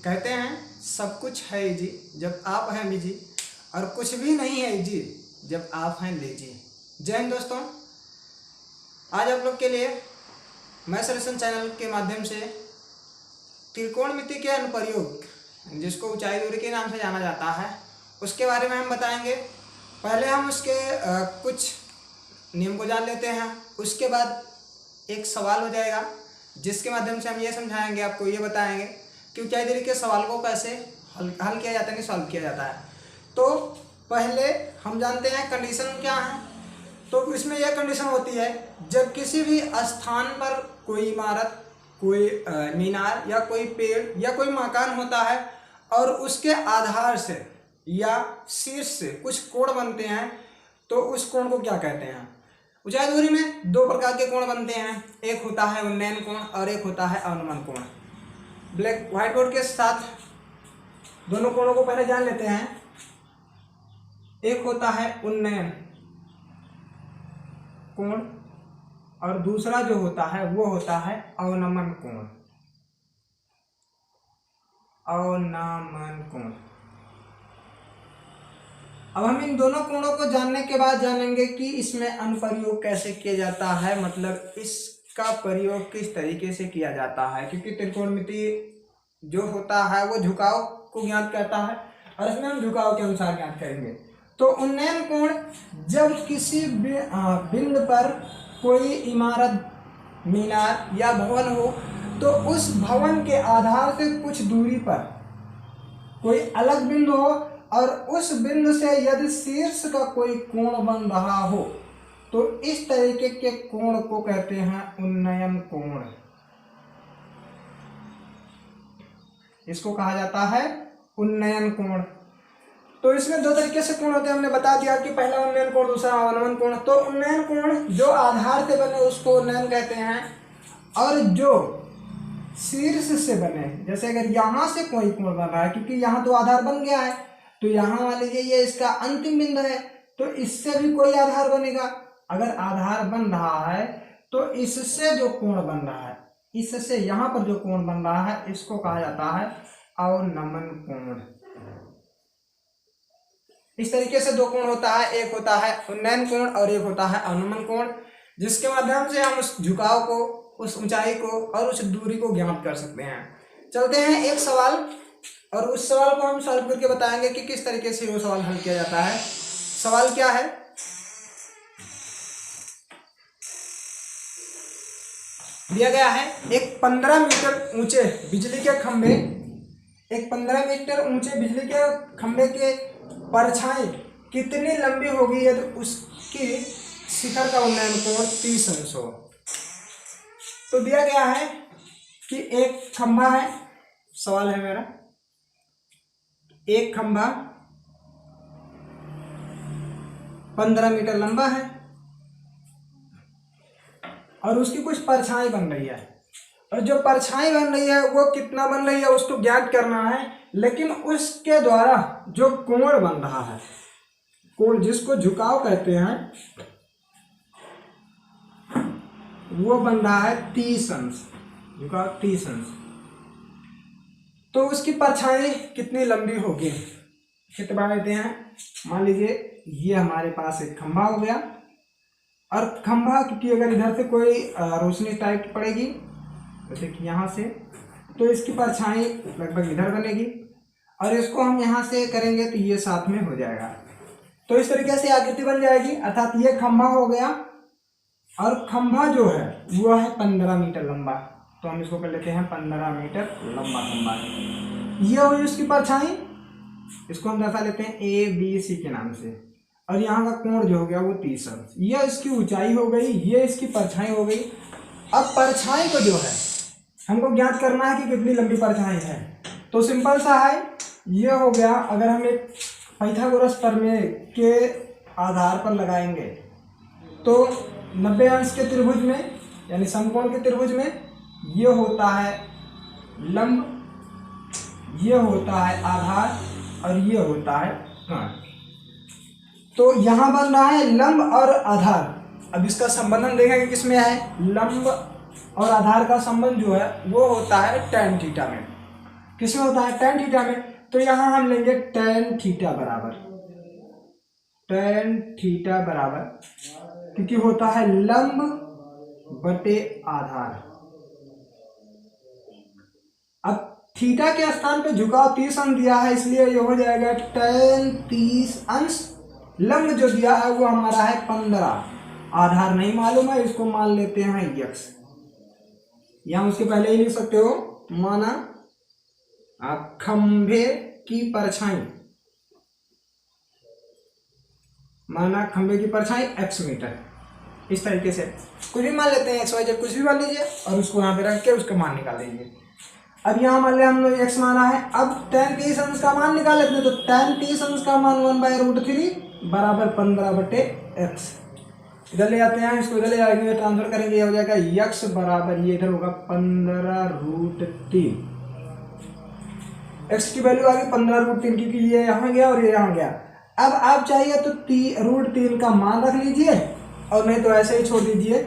कहते हैं सब कुछ है इजी जब आप हैं बिजी, और कुछ भी नहीं है इजी जब आप हैं लेजी। जय हिंद दोस्तों, आज आप लोग के लिए मैं सॉल्यूशन चैनल के माध्यम से त्रिकोणमिति के अनुप्रयोग, जिसको ऊंचाई दूरी के नाम से जाना जाता है, उसके बारे में हम बताएंगे। पहले हम उसके कुछ नियम को जान लेते हैं, उसके बाद एक सवाल हो जाएगा जिसके माध्यम से हम ये समझाएंगे, आपको ये बताएंगे कि ऊंचाई दूरी के सवाल को कैसे हल किया जाता है, नहीं सॉल्व किया जाता है। तो पहले हम जानते हैं कंडीशन क्या है। तो इसमें यह कंडीशन होती है जब किसी भी स्थान पर कोई इमारत, कोई मीनार या कोई पेड़ या कोई मकान होता है और उसके आधार से या शीर्ष से कुछ कोण बनते हैं, तो उस कोण को क्या कहते हैं। ऊंचाई दूरी में दो प्रकार के कोण बनते हैं, एक होता है उन्नयन कोण और एक होता है अवनमन कोण। ब्लैक व्हाइट बोर्ड के साथ दोनों कोणों को पहले जान लेते हैं। एक होता है उन्नयन कोण और दूसरा जो होता है वो होता है अवनमन कोण। अवनमन कोण। अब हम इन दोनों कोणों को जानने के बाद जानेंगे कि इसमें अनुप्रयोग कैसे किया जाता है, मतलब इसका प्रयोग किस तरीके से किया जाता है। क्योंकि त्रिकोणमिति जो होता है वो झुकाव को ज्ञात करता है और इसमें हम झुकाव के अनुसार ज्ञात करेंगे। तो उन्नयन कोण जब किसी बिंदु पर कोई इमारत, मीनार या भवन हो, तो उस भवन के आधार से कुछ दूरी पर कोई अलग बिंदु हो और उस बिंदु से यदि शीर्ष का कोई कोण बन रहा हो, तो इस तरीके के कोण को कहते हैं उन्नयन कोण। इसको कहा जाता है उन्नयन कोण। तो इसमें दो तरीके से कोण होते हैं, हमने बता दिया कि पहला उन्नयन कोण, दूसरा अवनमन कोण। तो उन्नयन कोण जो आधार से बने उसको उन्नयन कहते हैं, और जो शीर्ष से बने, जैसे अगर यहाँ से कोई कोण बन रहा है, क्योंकि यहाँ तो आधार बन गया है, तो यहाँ मान लीजिए ये इसका अंतिम बिंदु है, तो इससे भी कोई आधार बनेगा। अगर आधार बन रहा है तो इससे जो कोण बन रहा है, इससे यहाँ पर जो कोण बन रहा है, इसको कहा जाता है अवनमन कोण। इस तरीके से दो कोण होता है, एक होता है उन्नयन कोण और एक होता है अवनमन कोण, जिसके माध्यम से हम उस झुकाव को, उस ऊंचाई को और उस दूरी को ज्ञात कर सकते हैं। चलते हैं एक सवाल, और उस सवाल को हम सॉल्व करके बताएंगे कि किस तरीके से वो सवाल हल किया जाता है। सवाल क्या है, दिया गया है एक 15 मीटर ऊंचे बिजली के खंभे, एक 15 मीटर ऊंचे बिजली के खंभे के परछाई कितनी लंबी होगी यदि उसकी शिखर का उन्नयन कोण 30 अंश हो। तो दिया गया है कि एक खंभा है, सवाल है मेरा, एक खंभा 15 मीटर लंबा है और उसकी कुछ परछाई बन रही है, और जो परछाई बन रही है वो कितना बन रही है उसको ज्ञात करना है। लेकिन उसके द्वारा जो कोण बन रहा है, कोण जिसको झुकाव कहते हैं, वो बन रहा है 30 अंश, झुकाव 30 अंश। तो उसकी परछाई कितनी लंबी होगी, कितना लेते हैं। मान लीजिए ये हमारे पास एक खंभा हो गया, और खंभा क्योंकि अगर इधर से कोई रोशनी टाइप की पड़ेगी, जैसे कि यहाँ से, तो इसकी परछाई लगभग इधर बनेगी, और इसको हम यहाँ से करेंगे तो ये साथ में हो जाएगा। तो इस तरीके से आकृति बन जाएगी, अर्थात ये खंभा हो गया, और खंभा जो है वो है 15 मीटर लंबा, तो हम इसको कर लेते हैं 15 मीटर लंबा खंभा। ये हुई उसकी परछाई, इसको हम दर्शा लेते हैं ABC के नाम से, और यहाँ का कोण जो हो गया वो 30 अंश। यह इसकी ऊंचाई हो गई, ये इसकी परछाई हो गई। अब परछाई को जो है हमको ज्ञात करना है कि कितनी लंबी परछाई है। तो सिंपल सा है, ये हो गया, अगर हम एक पाइथागोरस प्रमेय के आधार पर लगाएंगे तो 90 अंश के त्रिभुज में, यानी समकोण के त्रिभुज में, ये होता है लंब, ये होता है आधार और ये होता है कोण। तो यहाँ बन रहा है लंब और आधार। अब इसका संबंध हम देखेंगे किसमें है, लंब और आधार का संबंध जो है वो होता है tan थीटा में। किसमें होता है? tan थीटा में। तो यहाँ हम लेंगे tan थीटा बराबर, tan थीटा बराबर, क्योंकि होता है लंब बटे आधार। अब थीटा के स्थान पे झुकाव 30 अंश दिया है, इसलिए ये हो जाएगा tan 30 अंश। लंब जो दिया है वो हमारा है 15, आधार नहीं मालूम है, इसको मान लेते हैं x। यहाँ उसके पहले ही लिख सकते हो, माना खंभे की परछाई, माना खंभे की परछाई x मीटर। इस तरीके से कुछ भी मान लेते हैं, एक्स वाई जेड कुछ भी मान लीजिए और उसको यहाँ पे रख के उसका मान निकाल देंगे। अब यहाँ मान लिया हम लोग x माना है, अब tan 30 अंश का मान निकाल लेते हैं। तो tan 30 अंश का मान 1/√3 बराबर 15/x। इधर ले जाते हैं, इसको इधर ले जाएंगे, ट्रांसफर करेंगे, ये हो जाएगा x बराबर, ये इधर होगा 15√3। x की वैल्यू आ गई 15√3, क्योंकि ये यहाँ गया और ये यहाँ गया। अब आप चाहिए तो √3 का मान रख लीजिए और नहीं तो ऐसे ही छोड़ दीजिए।